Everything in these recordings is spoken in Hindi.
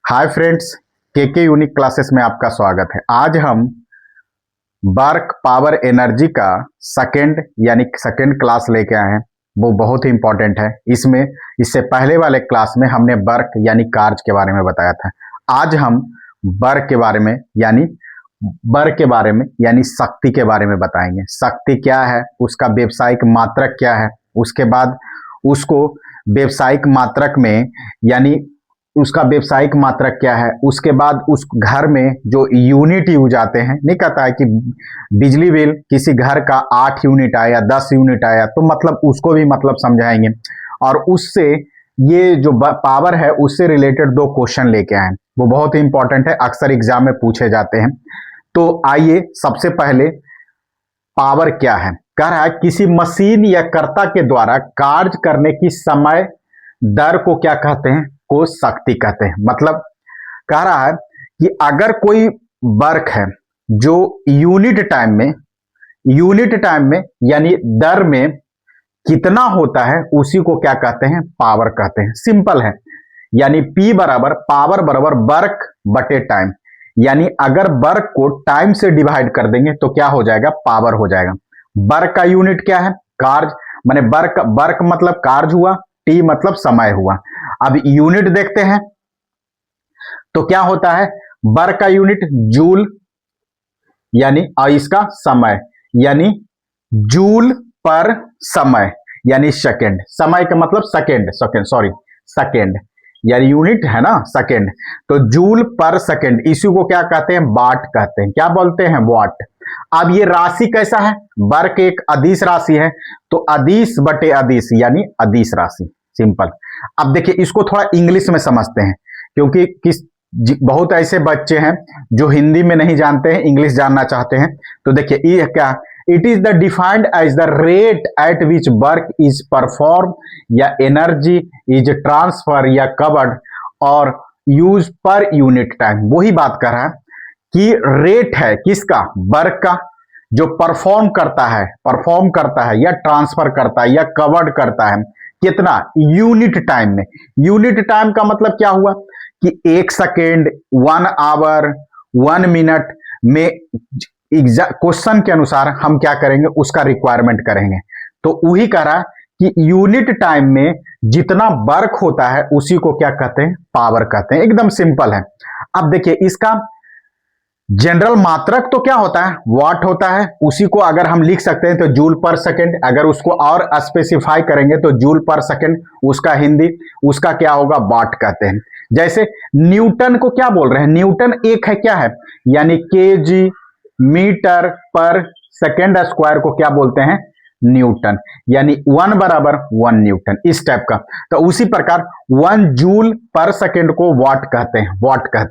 हाय फ्रेंड्स, के यूनिक क्लासेस में आपका स्वागत है। आज हम वर्क पावर एनर्जी का सेकंड क्लास लेके आए हैं। वो बहुत ही इंपॉर्टेंट है। इससे पहले वाले क्लास में हमने वर्क यानी कार्य के बारे में बताया था। आज हम वर्क के बारे में यानी शक्ति के बारे में बताएंगे। शक्ति क्या है, उसका व्यावसायिक मात्रक क्या है, उसके बाद उसको व्यावसायिक मात्रक में यानी उसका व्यावसायिक मात्रक क्या है, उसके बाद उस घर में जो यूनिट यूज आते हैं। नहीं कहता है कि बिजली बिल किसी घर का 8 यूनिट आया 10 यूनिट आया तो मतलब उसको भी मतलब समझाएंगे। और उससे ये जो पावर है उससे रिलेटेड 2 क्वेश्चन लेके आए, वो बहुत ही इंपॉर्टेंट है, अक्सर एग्जाम में पूछे जाते हैं। तो आइए सबसे पहले पावर क्या है। कह रहा है किसी मशीन या कर्ता के द्वारा कार्य करने की समय दर को क्या कहते हैं, को शक्ति कहते हैं। मतलब कह रहा है कि अगर कोई वर्क है जो यूनिट टाइम में यानी दर में कितना होता है उसी को क्या कहते हैं, पावर कहते हैं। सिंपल है, यानी P बराबर पावर बराबर वर्क बटे टाइम। यानी अगर वर्क को टाइम से डिवाइड कर देंगे तो क्या हो जाएगा, पावर हो जाएगा। वर्क का यूनिट क्या है, कार्य, माने वर्क मतलब कार्य हुआ, टी मतलब समय हुआ। अब यूनिट देखते हैं तो क्या होता है, वर्क का यूनिट जूल यानी और इसका समय यानी जूल पर समय यानी सेकेंड। समय का मतलब सेकेंड यानी यूनिट है ना, सेकेंड। तो जूल पर सेकेंड, इसी को क्या कहते हैं, वाट कहते हैं। क्या बोलते हैं, वाट। अब ये राशि कैसा है, वर्क एक अदिश राशि है तो अदिश बटे अदिश यानी अदिश राशि। सिंपल। अब देखिए इसको थोड़ा इंग्लिश में समझते हैं, क्योंकि बहुत ऐसे बच्चे हैं जो हिंदी में नहीं जानते हैं, इंग्लिश जानना चाहते हैं। तो देखिए ये क्या, it is the defined as the rate at which work is perform या एनर्जी इज ट्रांसफर या कवर्ड और यूज पर यूनिट टाइम। वही बात कर रहा है कि रेट है किसका, वर्क का, जो परफॉर्म करता है या ट्रांसफर करता है या कवर्ड करता है, कितना, यूनिट टाइम में। यूनिट टाइम का मतलब क्या हुआ कि 1 सेकेंड, 1 आवर, 1 मिनट में क्वेश्चन के अनुसार हम क्या करेंगे, उसका रिक्वायरमेंट करेंगे। तो वही कह रहा कि यूनिट टाइम में जितना वर्क होता है उसी को क्या कहते हैं, पावर कहते हैं। एकदम सिंपल है। अब देखिए इसका जनरल मात्रक तो क्या होता है, वाट होता है। उसी को अगर हम लिख सकते हैं तो जूल पर सेकेंड। अगर उसको और स्पेसिफाई करेंगे तो जूल पर सेकेंड, उसका हिंदी उसका क्या होगा, वाट कहते हैं। जैसे न्यूटन को क्या बोल रहे हैं, न्यूटन एक है, क्या है, यानी केजी मीटर पर सेकेंड स्क्वायर को क्या बोलते हैं, न्यूटन। यानी 1 बराबर 1 न्यूटन, इस टाइप का। तो उसी प्रकार 1 जूल पर सेकेंड को वाट कहते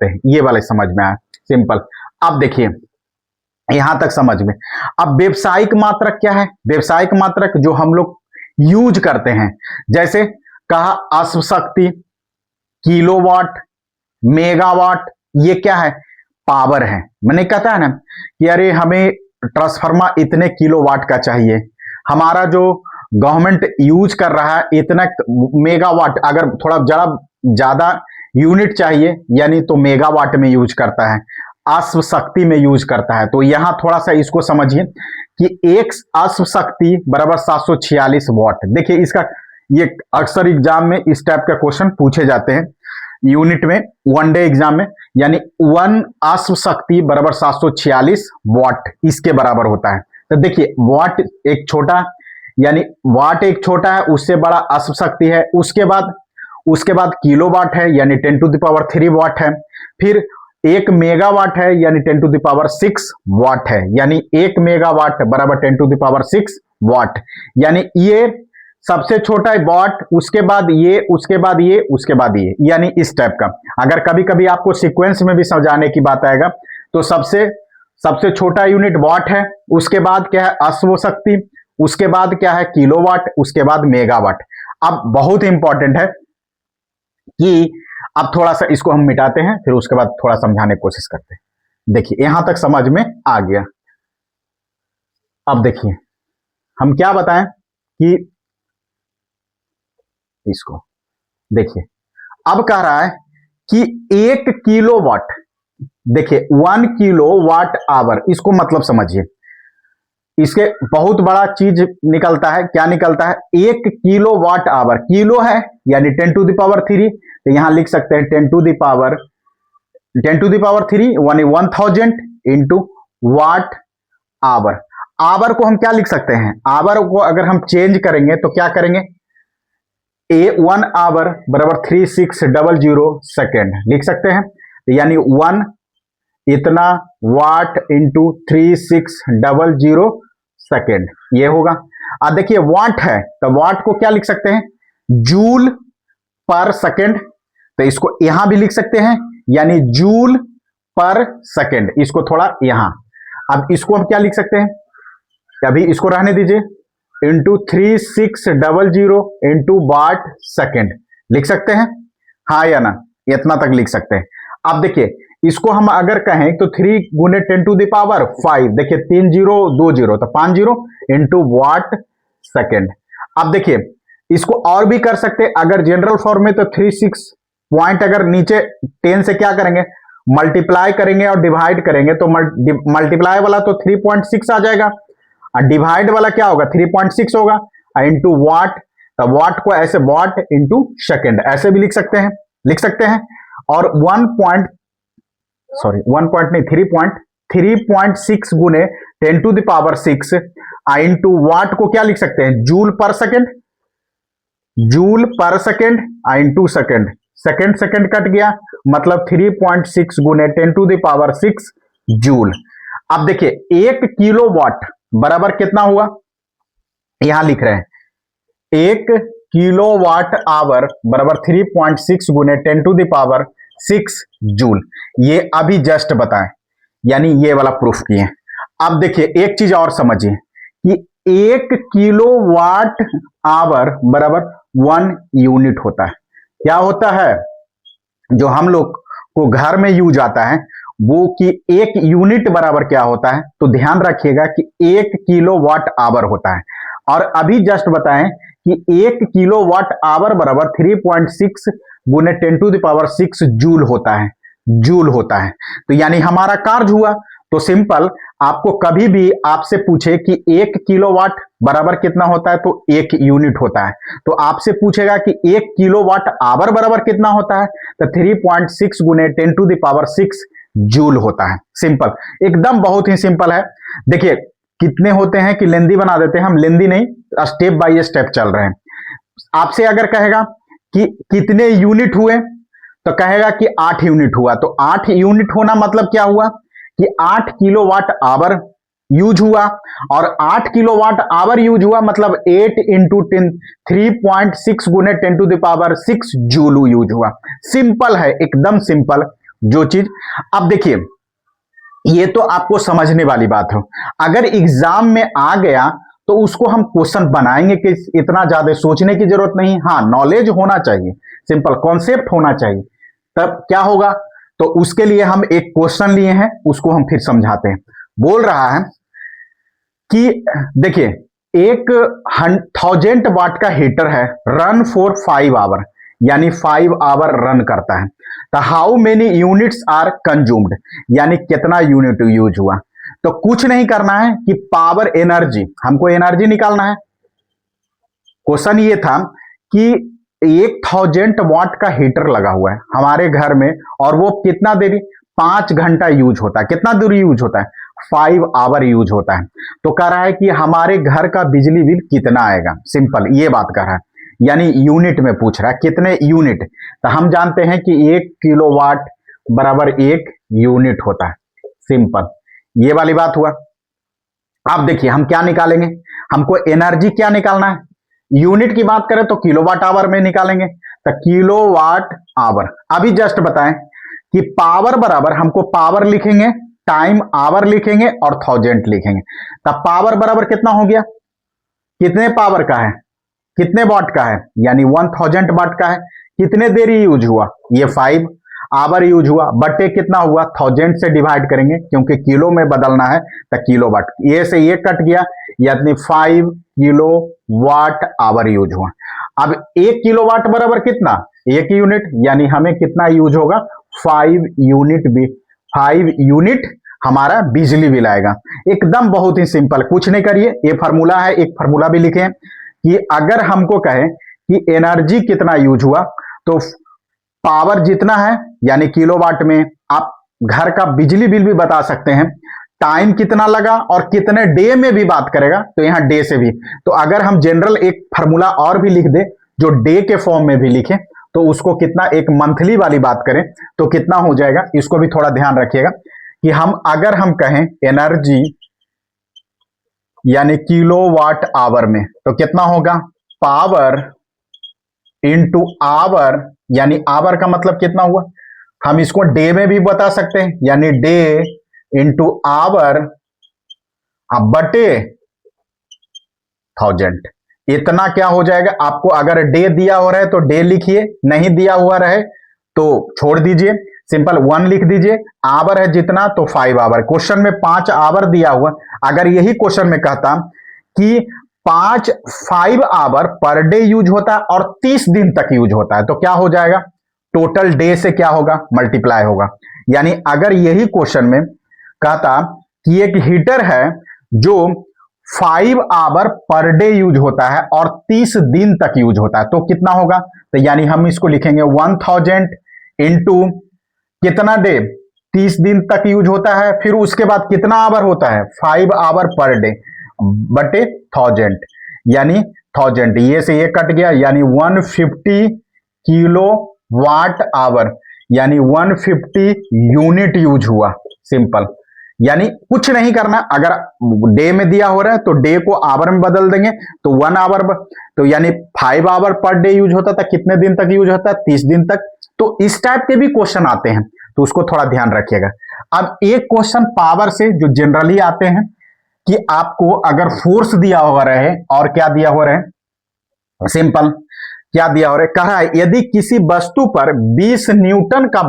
हैं। ये वाले समझ में आया, सिंपल। अब देखिए यहां तक समझ में। अब व्यवसायिक मात्रक क्या है, व्यवसायिक मात्रक जो हम लोग यूज करते हैं, जैसे कहा अश्व शक्ति, किलोवाट, मेगावाट, ये क्या है, पावर है। मैंने कहता है ना कि अरे हमें ट्रांसफार्मर इतने किलोवाट का चाहिए, हमारा जो गवर्नमेंट यूज कर रहा है इतना मेगावाट, अगर थोड़ा जरा ज्यादा यूनिट चाहिए यानी तो मेगावाट में यूज करता है, अश्व शक्ति में यूज करता है। तो यहां थोड़ा सा इसको समझिए कि एक अश्व शक्ति बराबर 746 वाट। देखिए इसका ये अक्सर एग्जाम में इस टाइप का क्वेश्चन पूछे जाते हैं यूनिट में, 1 डे एग्जाम में। यानी 1 अश्व शक्ति बराबर 746 वाट, इसके बराबर होता है। तो देखिए वाट एक छोटा, यानी वाट एक छोटा है, उससे बड़ा अश्व शक्ति है। उसके बाद किलोवाट है यानी 10 टू द पावर 3 वाट है। फिर 1 मेगावाट है यानी 10 टू द पावर 6 वाट है। यानी 1 मेगावाट बराबर 10 टू द पावर 6 वाट। यानी ये सबसे छोटा है वाट, उसके बाद ये, उसके बाद ये, उसके बाद ये, यानी इस टाइप का। अगर कभी कभी आपको सीक्वेंस में भी समझाने की बात आएगा तो सबसे छोटा यूनिट वाट है, उसके बाद क्या है, अश्व शक्ति, उसके बाद क्या है, किलोवाट, उसके बाद मेगावाट। अब बहुत इंपॉर्टेंट है कि अब थोड़ा सा इसको हम मिटाते हैं, फिर उसके बाद थोड़ा समझाने की कोशिश करते हैं। देखिए यहां तक समझ में आ गया। अब देखिए हम क्या बताएं कि इसको देखिए, अब कह रहा है कि 1 किलोवाट, देखिए 1 किलोवाट आवर, इसको मतलब समझिए, इसके बहुत बड़ा चीज निकलता है। क्या निकलता है? 1 किलोवाट आवर, किलो है यानी 10 टू द पावर 3, तो यहां लिख सकते हैं 10 टू द पावर 3 यानी 1000 इंटू वाट आवर। आवर को हम क्या लिख सकते हैं? आवर को अगर हम चेंज करेंगे तो क्या करेंगे? 1 आवर बराबर 3600 सेकेंड लिख सकते हैं, यानी 1 इतना वाट इंटू 3600 सेकेंड, ये होगा। अब देखिए वाट है तो वाट को क्या लिख सकते हैं? जूल पर सेकेंड, तो इसको यहां भी लिख सकते हैं, यानी जूल पर सेकेंड। इसको थोड़ा यहां, अब इसको हम क्या लिख सकते हैं? अभी इसको रहने दीजिए, इंटू 3600 इंटू वाट सेकेंड लिख सकते हैं, हाँ या ना? इतना तक लिख सकते हैं। अब देखिए इसको हम अगर कहें तो 3 गुने 10 टू द पावर 5, देखिए 3 0 2 0 तो 5 0 इंटू वाट सेकेंड। अब देखिए इसको और भी कर सकते हैं, अगर जनरल फॉर्म में तो 36 पॉइंट, अगर नीचे 10 से क्या करेंगे? मल्टीप्लाई करेंगे और डिवाइड करेंगे, तो मल्टीप्लाई वाला तो 3.6 आ जाएगा और डिवाइड वाला क्या होगा? 3.6 होगा, इंटू वाट, तो वाट को ऐसे वाट इंटू सेकेंड ऐसे भी लिख सकते हैं। और 1 पॉइंट नहीं 3.6 गुने 10 टू द पावर 6 इंटू वाट को क्या लिख सकते हैं? जूल पर second into second second cut गया, मतलब 3.6 गुने 10 टू द पावर 6 जूल। अब देखिए 1 किलोवाट बराबर कितना हुआ? यहां लिख रहे हैं 1 किलोवाट आवर बराबर 3.6 गुने 10 टू द पावर 6 जूल। ये अभी जस्ट बताएं, यानी ये वाला प्रूफ किए। अब देखिए एक चीज और समझिए कि 1 किलोवाट आवर बराबर 1 यूनिट होता है। क्या होता है? जो हम लोग को घर में यूज आता है वो कि 1 यूनिट बराबर क्या होता है? तो ध्यान रखिएगा कि 1 किलोवाट आवर होता है। और अभी जस्ट बताएं कि 1 किलोवाट आवर बराबर 3.6 गुने 10 टू द पावर 6 जूल होता है। तो यानी हमारा कार्य हुआ। तो सिंपल, आपको कभी भी आपसे पूछे कि 1 किलोवाट बराबर कितना होता है, तो 1 यूनिट होता है। तो आपसे पूछेगा कि 1 किलोवाट आवर बराबर कितना होता है, तो 3.6 गुने 10 टू द पावर 6 जूल होता है। सिंपल, एकदम बहुत ही सिंपल है। देखिए कितने होते हैं कि लेंदी बना देते हैं, हम लेंदी नहीं, स्टेप बाय स्टेप चल रहे हैं। आपसे अगर कहेगा कि कितने यूनिट हुए, तो कहेगा कि 8 यूनिट हुआ। तो 8 यूनिट होना मतलब क्या हुआ कि 8 किलोवाट आवर यूज हुआ, और 8 किलोवाट आवर यूज हुआ मतलब 8 इंटू 10 3.6 गुने 10 to the power 6 joule use हुआ। सिंपल है, एकदम सिंपल जो चीज। अब देखिए ये तो आपको समझने वाली बात हो, अगर एग्जाम में आ गया तो उसको हम क्वेश्चन बनाएंगे कि इतना ज्यादा सोचने की जरूरत नहीं। हाँ, नॉलेज होना चाहिए, सिंपल कॉन्सेप्ट होना चाहिए, तब क्या होगा। तो उसके लिए हम एक क्वेश्चन लिए हैं, उसको हम फिर समझाते हैं। बोल रहा है कि देखिए एक 1000 वाट का हीटर है, रन फॉर 5 आवर, यानी 5 आवर रन करता है। तो how many units are consumed, यानी कितना यूनिट यूज हुआ। तो कुछ नहीं करना है कि पावर एनर्जी, हमको एनर्जी निकालना है। क्वेश्चन ये था कि 1000 वाट का हीटर लगा हुआ है हमारे घर में, और वो कितना देरी? 5 घंटा यूज होता है। कितना दूर यूज होता है? 5 आवर यूज होता है। तो कह रहा है कि हमारे घर का बिजली बिल कितना आएगा। सिंपल ये बात कर रहा है, यानी यूनिट में पूछ रहा है कितने यूनिट। तो हम जानते हैं कि 1 किलोवाट बराबर 1 यूनिट होता है। सिंपल, ये वाली बात हुआ। अब देखिए हम क्या निकालेंगे, हमको एनर्जी क्या निकालना है। यूनिट की बात करें तो किलोवाट आवर में निकालेंगे, तो किलोवाट आवर। अभी जस्ट बताएं कि पावर बराबर, हमको पावर लिखेंगे, टाइम आवर लिखेंगे और 1000 लिखेंगे। तब पावर बराबर कितना हो गया? कितने पावर का है? कितने वाट का है? यानी 1000 वाट का है। कितने देरी यूज हुआ? ये 5 आवर यूज हुआ, बटे कितना हुआ? 1000 से डिवाइड करेंगे क्योंकि किलो में बदलना है, तो किलो वाट, ये से ये कट गया, यानी 5 किलो वाट आवर यूज हुआ। अब 1 किलो वाट बराबर कितना? 1 यूनिट, यानी हमें कितना यूज होगा, 5 यूनिट हमारा बिजली बिल आएगा। एकदम बहुत ही सिंपल, कुछ नहीं करिए, ये फार्मूला है, एक फार्मूला भी लिखे कि अगर हमको कहें कि एनर्जी कितना यूज हुआ, तो पावर जितना है यानी किलोवाट में, आप घर का बिजली बिल भी बता सकते हैं, टाइम कितना लगा और कितने डे में भी बात करेगा, तो यहां डे से भी। तो अगर हम जनरल एक फार्मूला और भी लिख दे जो डे के फॉर्म में भी लिखे, तो उसको कितना, एक मंथली वाली बात करें तो कितना हो जाएगा, इसको भी थोड़ा ध्यान रखिएगा कि अगर हम कहें एनर्जी यानी किलोवाट आवर में, तो कितना होगा, पावर इंटू आवर, यानी आवर का मतलब कितना हुआ, हम इसको डे में भी बता सकते हैं, यानी डे इंटू आवर बटे 1000। इतना क्या हो जाएगा, आपको अगर डे दिया हो रहा है तो डे लिखिए, नहीं दिया हुआ रहे तो छोड़ दीजिए, सिंपल 1 लिख दीजिए। आवर है जितना तो 5 आवर, क्वेश्चन में 5 आवर दिया हुआ, अगर यही क्वेश्चन में कहता कि 5 आवर पर डे यूज होता है और 30 दिन तक यूज होता है, तो क्या हो जाएगा, टोटल डे से क्या होगा, मल्टीप्लाई होगा। यानी अगर यही क्वेश्चन में कहता कि एक हीटर है जो 5 आवर पर डे यूज होता है और 30 दिन तक यूज होता है, तो कितना होगा, तो यानी हम इसको लिखेंगे 1000 इंटू कितना डे, 30 दिन तक यूज होता है, फिर उसके बाद कितना आवर होता है, 5 आवर पर डे बटे 1000, यानी 1000, ये से ये कट गया, यानी 150 किलो वाट आवर, यानी 150 यूनिट यूज हुआ, सिंपल। यानी कुछ नहीं करना, अगर डे में दिया हो रहा है तो डे को आवर में बदल देंगे, तो 1 आवर, तो यानी 5 आवर पर डे यूज होता था, कितने दिन तक यूज होता है, 30 दिन तक। तो इस टाइप के भी क्वेश्चन आते हैं, तो उसको थोड़ा ध्यान रखिएगा। अब एक क्वेश्चन पावर से जो जनरली आते हैं कि आपको अगर फोर्स दिया हुआ रहे और क्या दिया हुआ रहे, सिंपल क्या दिया हो रहा है, कहा है यदि किसी वस्तु पर 20 न्यूटन का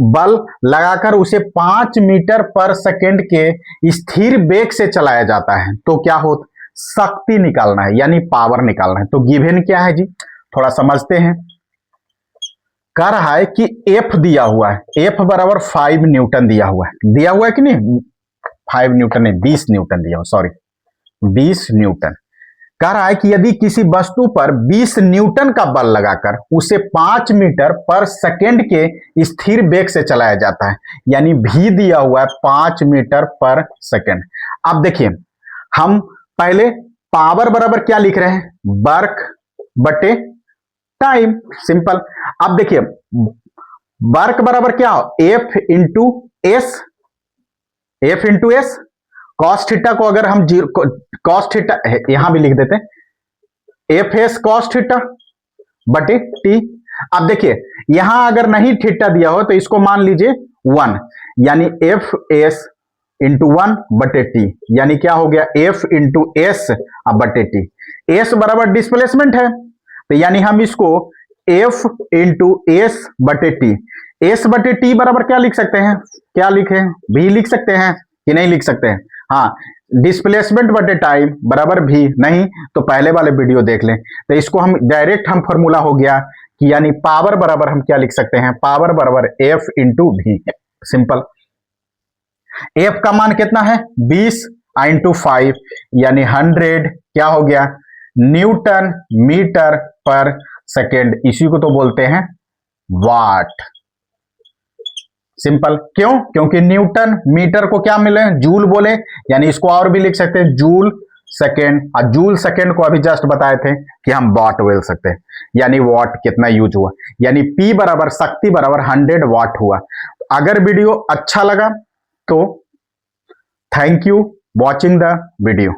बल लगाकर उसे 5 मीटर पर सेकेंड के स्थिर वेग से चलाया जाता है, तो क्या हो, शक्ति निकालना है, यानी पावर निकालना है। तो गिवन क्या है जी, थोड़ा समझते हैं। कह रहा है कि F दिया हुआ है, F बराबर 5 न्यूटन दिया हुआ है कि नहीं, 5 न्यूटन नहीं, 20 न्यूटन दिया हुआ, सॉरी 20 न्यूटन। कह रहा है कि यदि किसी वस्तु पर 20 न्यूटन का बल लगाकर उसे 5 मीटर पर सेकेंड के स्थिर वेग से चलाया जाता है, यानी V दिया हुआ है 5 मीटर पर सेकेंड। अब देखिए, हम पहले पावर बराबर क्या लिख रहे हैं, वर्क बटे टाइम, सिंपल। अब देखिए वर्क बराबर क्या हो, F into S, F into S, cos theta को अगर हम कॉस थीटा यहां भी लिख देते हैं, एफ एस कॉस थीटा बटे टी। अब देखिए यहां अगर नहीं थीटा दिया हो तो इसको मान लीजिए 1, यानी एफ एस इंटू 1 बटे टी, यानी क्या हो गया, एफ इंटू एस बटे टी। एस बराबर डिस्प्लेसमेंट है, तो यानी हम इसको एफ इंटू एस बटे टी, एस बटे टी बराबर क्या लिख सकते हैं, क्या लिखे, भी लिख सकते हैं कि नहीं लिख सकते हैं, हाँ, डिस्प्लेसमेंट बटे टाइम बराबर भी, नहीं तो पहले वाले वीडियो देख लें। तो इसको हम डायरेक्ट हम फॉर्मूला हो गया कि यानी पावर बराबर हम क्या लिख सकते हैं, पावर बराबर एफ इंटू भी, सिंपल। एफ का मान कितना है, 20 इंटू 5, यानी 100 क्या हो गया, न्यूटन मीटर पर सेकेंड, इसी को तो बोलते हैं वाट, सिंपल। क्यों, क्योंकि न्यूटन मीटर को क्या मिले, जूल बोले, यानी इसको और भी लिख सकते हैं जूल सेकेंड, और जूल सेकेंड को अभी जस्ट बताए थे कि हम वाट बोल सकते हैं, यानी वाट कितना यूज हुआ, यानी P बराबर शक्ति बराबर 100 वाट हुआ। अगर वीडियो अच्छा लगा तो thank you watching the video.